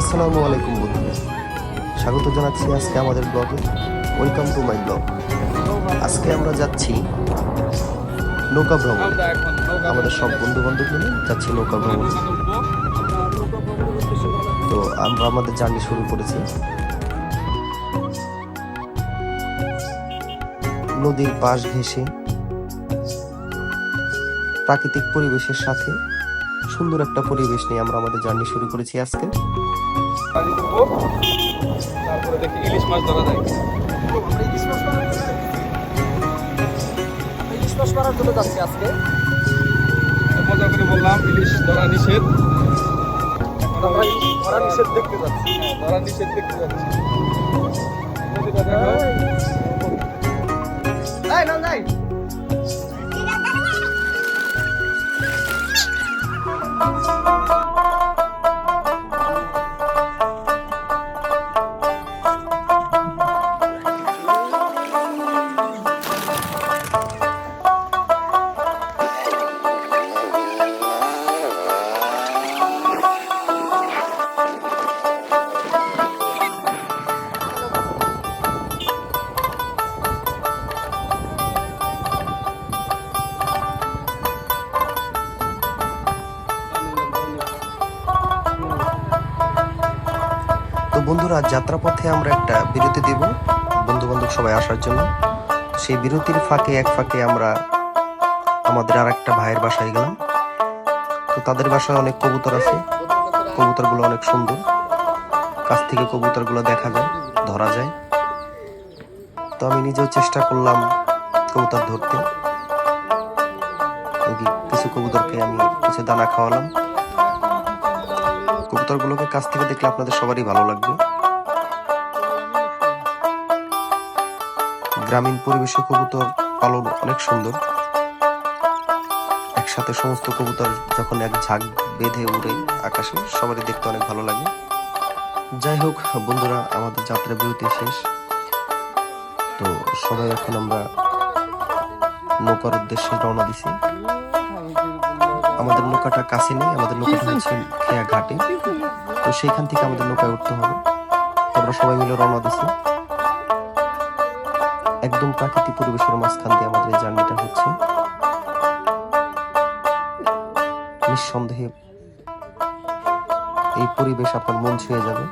আসসালামু আলাইকুম বন্ধুরা, স্বাগত জানাচ্ছি আজকে আমাদের ব্লগে। Welcome to my blog. আজকে আমরা যাচ্ছি নৌকা ভ্রমণ। আমাদের সব বন্ধু বান্ধব মিলে যাচ্ছি নৌকা ভ্রমণ। তো আমরা আমাদের জার্নি শুরু করেছি নদীর পাশ ঘেঁষে, প্রাকৃতিক পরিবেশের সাথে সুন্দর একটা পরিবেশ নিয়ে আমরা আমাদের জার্নি শুরু করেছি আজকে। তারপরে দেখি ইলিশ মাছ ধরা যায়। ইলিশ মাছ মারার জন্য যাচ্ছি আজকে। মজা করে বললাম ইলিশ ধরা নিষেধ, ধরা নিষেধ দেখতে যাচ্ছি। ধরা নিষেধ দেখতে যাচ্ছি। তো বন্ধুরা, যাত্রাপথে আমরা একটা বিরতি দেব বন্ধু বান্ধব সবাই আসার জন্য। সেই বিরতির এক ফাঁকে আমরা আমাদের আর একটা ভাইয়ের বাসায় গেলাম। তো তাদের বাসায় অনেক কবুতর আছে, কবুতরগুলো অনেক সুন্দর, কাছ থেকে কবুতরগুলো দেখা যায়, ধরা যায়। তো আমি নিজেও চেষ্টা করলাম কবুতর ধরতে। কিছু কবুতরকে আমি কিছু দানা খাওয়ালাম। কবুতরগুলোকে কাছ থেকে দেখলে আপনাদের সবারই ভালো লাগবে। গ্রামীণ পরিবেশে কবুতর পালন অনেক সুন্দর। একসাথে সমস্ত কবুতর যখন এক ঝাঁক বেঁধে উড়ে আকাশে, সবারই দেখতে অনেক ভালো লাগে। যাই হোক বন্ধুরা, আমাদের যাত্রা বিরতি শেষ। তো সবাই এখন আমরা নৌকার উদ্দেশ্যে রওনা দিছি। আমাদের নৌকাটা কাছে নেই, আমাদের নৌকাটা হচ্ছে খেয়া ঘাটে। তো সেইখান থেকে আমাদের নৌকায় উঠতে হবে। আমরা সবাই মিলে রওনা দিছি। একদম প্রাকৃতিক পরিবেশের মাঝখান দিয়ে আমাদের এই জার্নিটা হচ্ছে। নিঃসন্দেহে এই পরিবেশ আপনার মন ছুঁয়ে যাবে।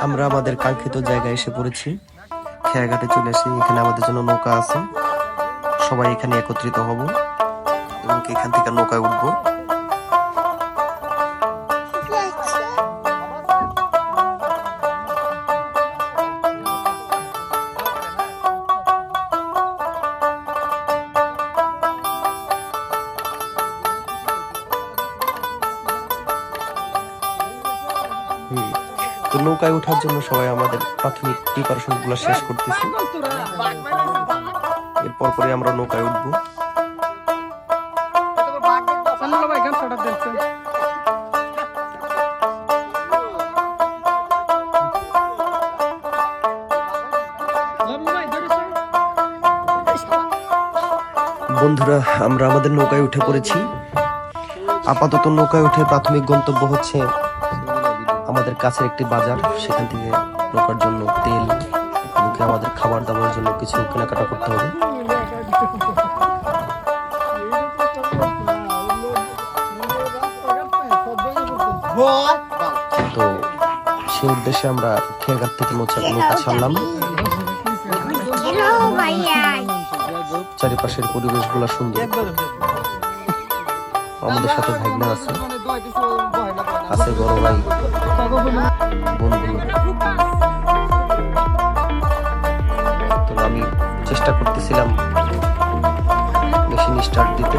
আমরা আমাদের কাঙ্ক্ষিত জায়গায় এসে পড়েছি। খেয়াঘাটে চলে এসে এখানে আমাদের জন্য নৌকা আছে। সবাই এখানে একত্রিত হব এবং এখান থেকে নৌকায় উঠবো। তো নৌকায় ওঠার জন্য সবাই আমাদের প্রাথমিক প্রিপারেশন গুলো শেষ করতেছি। এরপর পরে আমরা নৌকায় উঠবো। বন্ধুরা, আমরা আমাদের নৌকায় উঠে পড়েছি। আপাতত নৌকায় উঠে প্রাথমিক গন্তব্য হচ্ছে আমাদের কাছের একটি বাজার। সেখান থেকে নৌকার জন্য তেল এবং আমাদের খাবার দাবার জন্য কিছু কেনাকাটা করতে হবে। তো সেই উদ্দেশ্যে আমরা খেয়াঘাট থেকে নৌকা ছাড়লাম। চারিপাশের পরিবেশগুলো সুন্দর। আমাদের সাথে ভাগনা আছে বড় ভাই, বন্ধু। তো আমি চেষ্টা করতেছিলাম মেশিন স্টার্ট দিতে,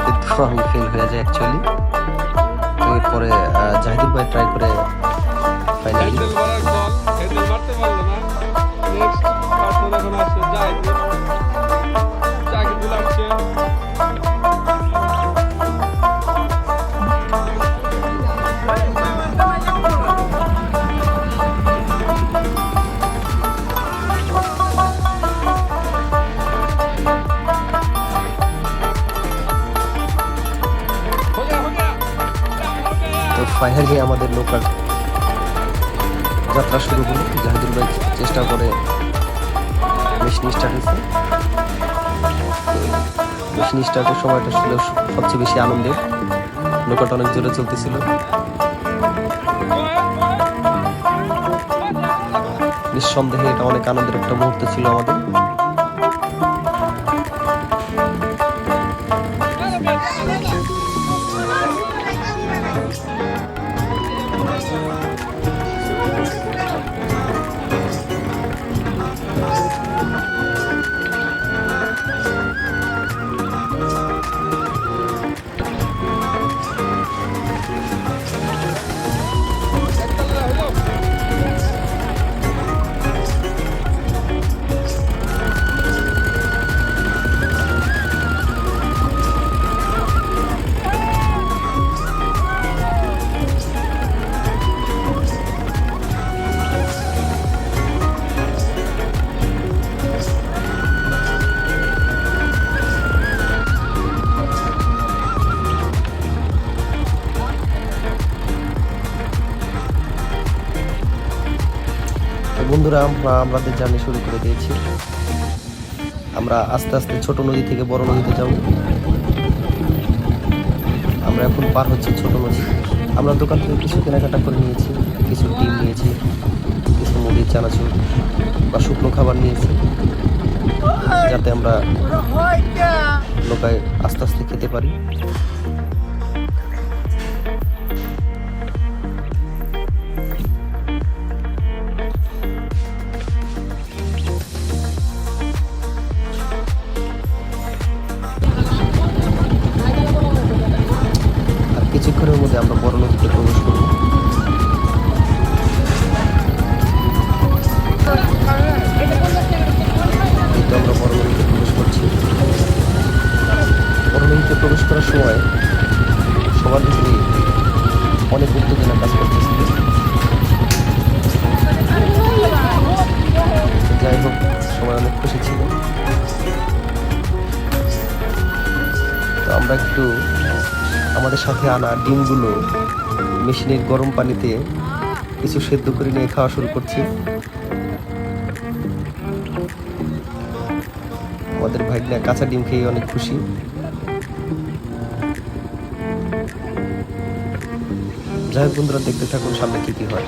কিন্তু আমি ফেল হয়ে যাই অ্যাকচুয়ালি। তো এরপরে জাহিদুল ভাই ট্রাই করে ফাইনালি হ্যান্ডেল মারার কল, হ্যান্ডেল মারতে পারলো না। নেক্সট পার্টনার এখন আসছে জাহিদুল। জাহিদুল আসছে। তো ফাইনালি আমাদের নৌকার যাত্রা শুরু হলো। জাহিদুল ভাই চেষ্টা করে মেশিন স্টার্ট হয়েছে। মেশিন স্টার্টের সময়টা ছিল সবচেয়ে বেশি আনন্দের। নৌকাটা অনেক জোরে চলতেছিল। নিঃসন্দেহে এটা অনেক আনন্দের একটা মুহূর্ত ছিল আমাদের। বন্ধুরা, আমরা আমাদের জার্নি শুরু করে দিয়েছি। আমরা আস্তে আস্তে ছোট নদী থেকে বড় নদীতে যাব। আমরা এখন পার হচ্ছি ছোট নদী। আমরা দোকান থেকে কিছু কেনাকাটা করে নিয়েছি, কিছু ডিম নিয়েছি, কিছু মুড়ির চানাচুর বা শুকনো খাবার নিয়েছি, যাতে আমরা নৌকায় আস্তে আস্তে খেতে পারি। কিছুক্ষণের মধ্যে আমরা বড় নদীতে প্রবেশ করব। কিন্তু আমরা বড় নদীতে প্রবেশ করছি। বড় নদীতে প্রবেশ করার সময় সবার ভিতরে অনেক উত্তেজনা কাজ করতেছিল। যাই হোক, সবাই অনেক খুশি ছিল। তো আমরা একটু আমাদের সাথে আনা ডিমগুলো মেশিনের গরম পানিতে কিছু সেদ্ধ করে নিয়ে খাওয়া শুরু করছি। আমাদের ভাইগনা কাঁচা ডিম খেয়ে অনেক খুশি। যাই হোক বন্ধুরা, দেখতে থাকুন সামনে কি কি হয়।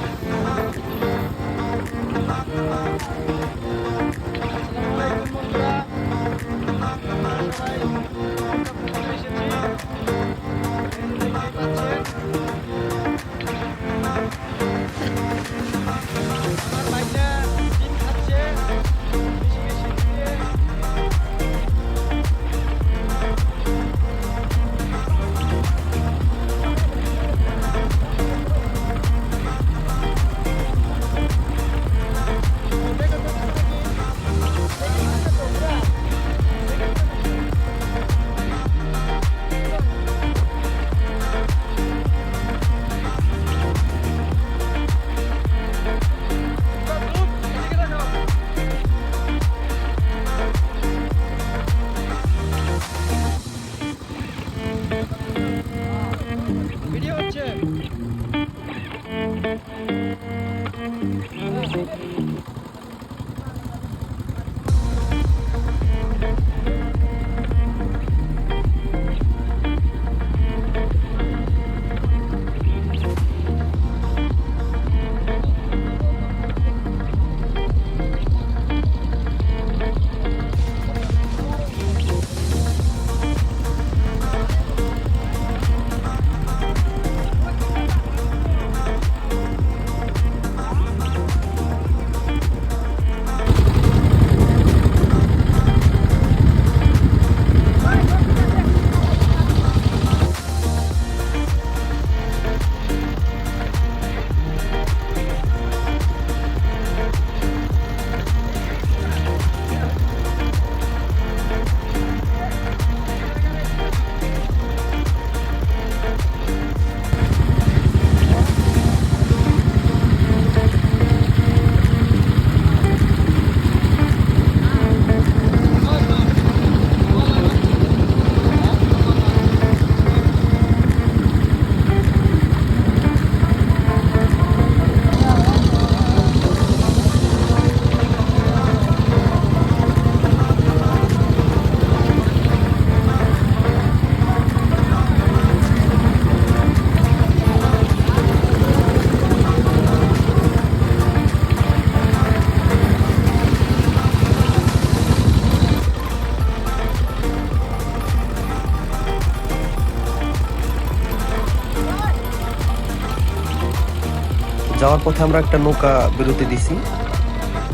যাওয়ার পথে আমরা একটা নৌকা বিরতি দিছি,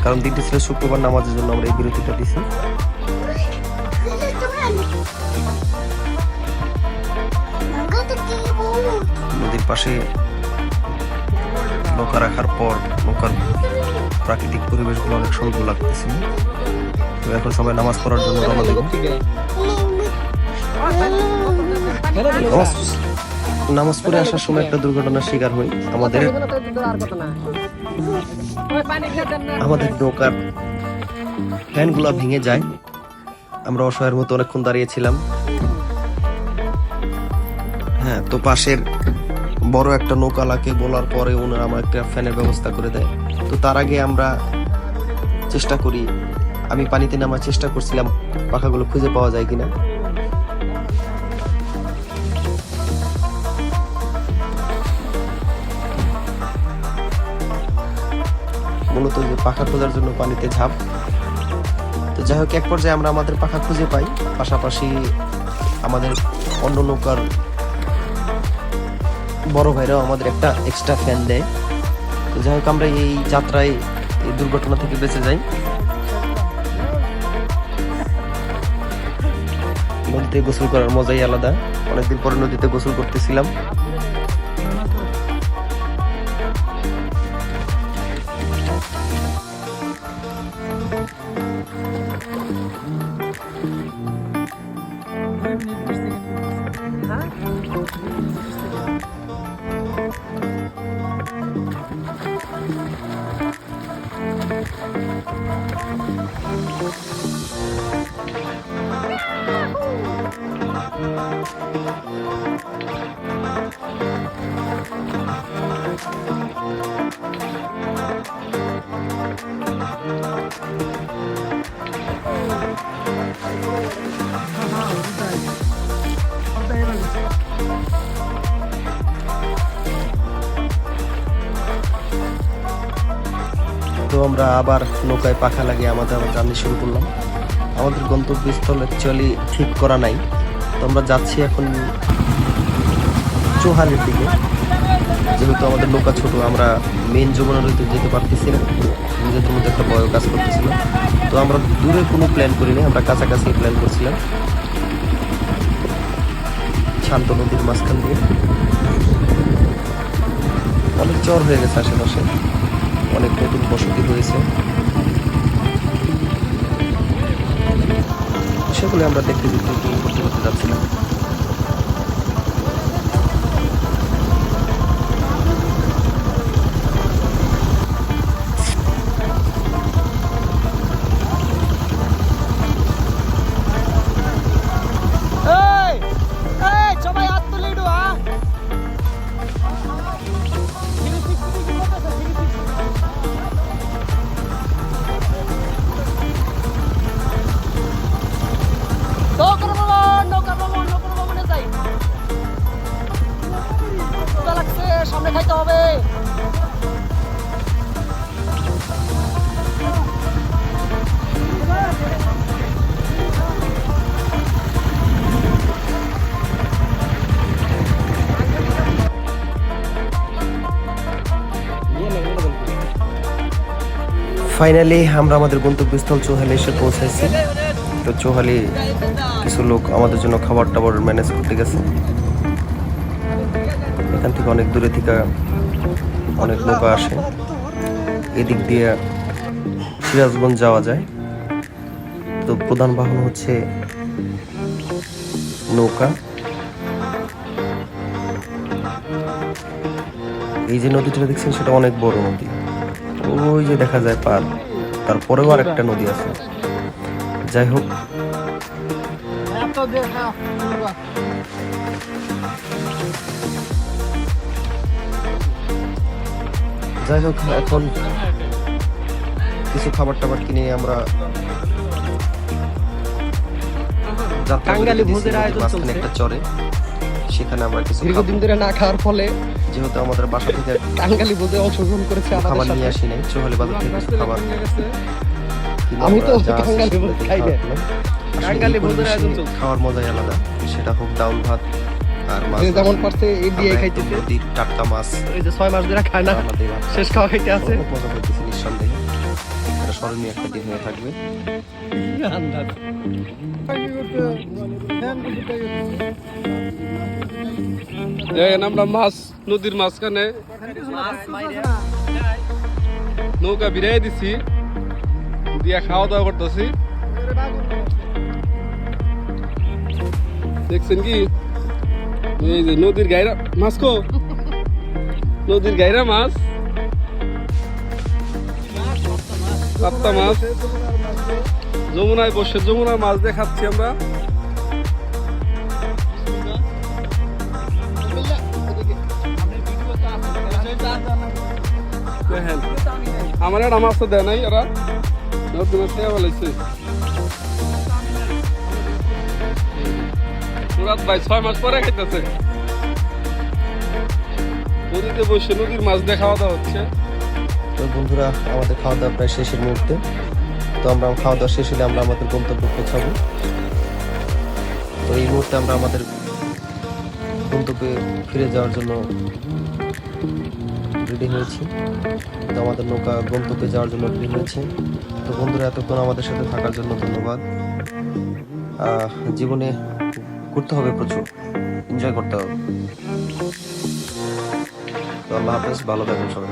কারণ দিনটি ছিল শুক্রবার, নামাজের জন্য আমরা এই বিরতিটা দিছি। নদীর পাশে নৌকা রাখার পর নৌকার প্রাকৃতিক পরিবেশগুলো অনেক সুন্দর লাগতেছিল। তো এখন সবাই নামাজ পড়ার জন্য রওনা দেব। নামাজ পড়ে আসার সময় একটা দুর্ঘটনার শিকার হই। আমাদের নৌকার ফ্যানগুলো ভেঙে যায়। আমরা অসহায়ের মতো অনেকক্ষণ দাঁড়িয়েছিলাম। হ্যাঁ, তো পাশের বড় একটা নৌকালাকে বলার পরে ওনারা আমার একটা ফ্যানের ব্যবস্থা করে দেয়। তো তার আগে আমরা চেষ্টা করি, আমি পানিতে নামার চেষ্টা করছিলাম পাখাগুলো খুঁজে পাওয়া যায় কিনা। মূলত যে পাখা খোঁজার জন্য পানিতে ঝাঁপ। তো যাই হোক, এক পর্যায়ে আমরা আমাদের পাখা খুঁজে পাই, পাশাপাশি আমাদের অন্য নৌকার বড় ভাইরাও আমাদের একটা এক্সট্রা ফ্যান দেয়। তো যাই হোক, আমরা এই যাত্রায় এই দুর্ঘটনা থেকে বেঁচে যাই। নদীতে গোসল করার মজাই আলাদা। অনেকদিন পরে নদীতে গোসল করতেছিলাম। তো আমরা আবার নৌকায় পাখা লাগিয়ে আমাদের জার্নি শুরু করলাম। আমাদের গন্তব্যস্থল অ্যাকচুয়ালি ঠিক করা নাই। তো আমরা যাচ্ছি এখন চৌহালির দিকে। যেহেতু আমাদের নৌকা ছোট, আমরা মেন যমুনা নদীতে যেতে পারতেছি না, নিজেদের মধ্যে একটা ভয় কাজ করতেছিল। তো আমরা দূরে কোনো প্ল্যান করিনি, আমরা কাছাকাছি প্ল্যান করছিলাম, শান্ত নদীর মাঝখান দিয়ে। অনেক চর হয়ে গেছে আশেপাশে, অনেক নতুন বসতি হয়েছে, সেগুলো আমরা দেখতে দেখতে করতে করতে যাচ্ছিলাম। সামনে খাইতে হবে। ফাইনালি আমরা আমাদের গন্তব্যস্থল চৌহালি এসে পৌঁছাইছি। তো চৌহালি কিছু লোক আমাদের জন্য খাবার টাবার ম্যানেজ করতে গেছে। এখান থেকে অনেক দূরে থেকে অনেক নৌকা আসে, এদিক দিয়ে সিরাজগঞ্জ যাওয়া যায়। তো প্রধান বাহন হচ্ছে নৌকা। এই যে নদীটা দেখছেন সেটা অনেক বড় নদী, ওই যে দেখা যায় পার, তারপরেও আর একটা নদী আছে। যাই হোক, এখন কিছু খাবার টাবার কিনে আমরা টাঙ্গাইলে ভোজের আয়োজন চলছে একটা চরে, সেখানে আমরা কিছু দীর্ঘদিন ধরে না খাওয়ার ফলে যেহেতু আমাদের বাসা থেকে টাঙ্গাইলে ভোজে অংশগ্রহণ করেছে খাবার নিয়ে আসি নাই, চৌহালি বাজার থেকে খাবার আমি তো টাঙ্গাইলে ভোজ খাই না। টাঙ্গাইলে ভোজের আয়োজন চলছে, খাওয়ার মজাই আলাদা। সেটা হোক ডাউল ভাত, আর মাছ যে যেমন পারছে এই দিয়ে আমরা খাইতেছে। একদম নদীর টাটকা মাছ এই যে 6 মাস ধরে খায় না, আমাদের ভাত শেষ খাওয়া খাইতে আছে। অনেক মজা করতেছি নিঃসন্দেহে। এটা স্মরণীয় একটা দিন হয়ে থাকবে। দেখেন আমরা মাছ নদীর মাঝখানে নৌকা বিরাই দিছি, দিয়া খাওয়া দাওয়া করতেছি। দেখছেন কি এই যে নদীর গাইরা মাছ, কো নদীর গাইরা মাছ, পাপ্তা মাছ যমুনায় বসে যমুনার মাছ দিয়ে খাচ্ছি আমরা। দেখেন আমার একটা মাছ তো দেয় নাই, ওরা নদী মাছ খেয়ে ফেলেছে। মুরাদ ভাই 6 মাস পরে খাইতেছে, নদীতে বসে নদীর মাছ দিয়ে খাওয়া দাওয়া হচ্ছে। তো বন্ধুরা, আমাদের খাওয়া দাওয়া প্রায় শেষের মুহূর্তে। তো আমরা খাওয়া দাওয়া শেষ হলে আমরা আমাদের গন্তব্যে পৌঁছাবো। তো এই মুহূর্তে আমরা আমাদের গন্তব্যে ফিরে যাওয়ার জন্য রেডি হয়েছি। তো আমাদের নৌকা গন্তব্যে যাওয়ার জন্য রেডি হয়েছে। তো বন্ধুরা, এতক্ষণ আমাদের সাথে থাকার জন্য ধন্যবাদ। জীবনে ঘুরতে হবে, প্রচুর এনজয় করতে হবে। তো আল্লাহ হাফেজ, ভালো থাকবেন সবাই।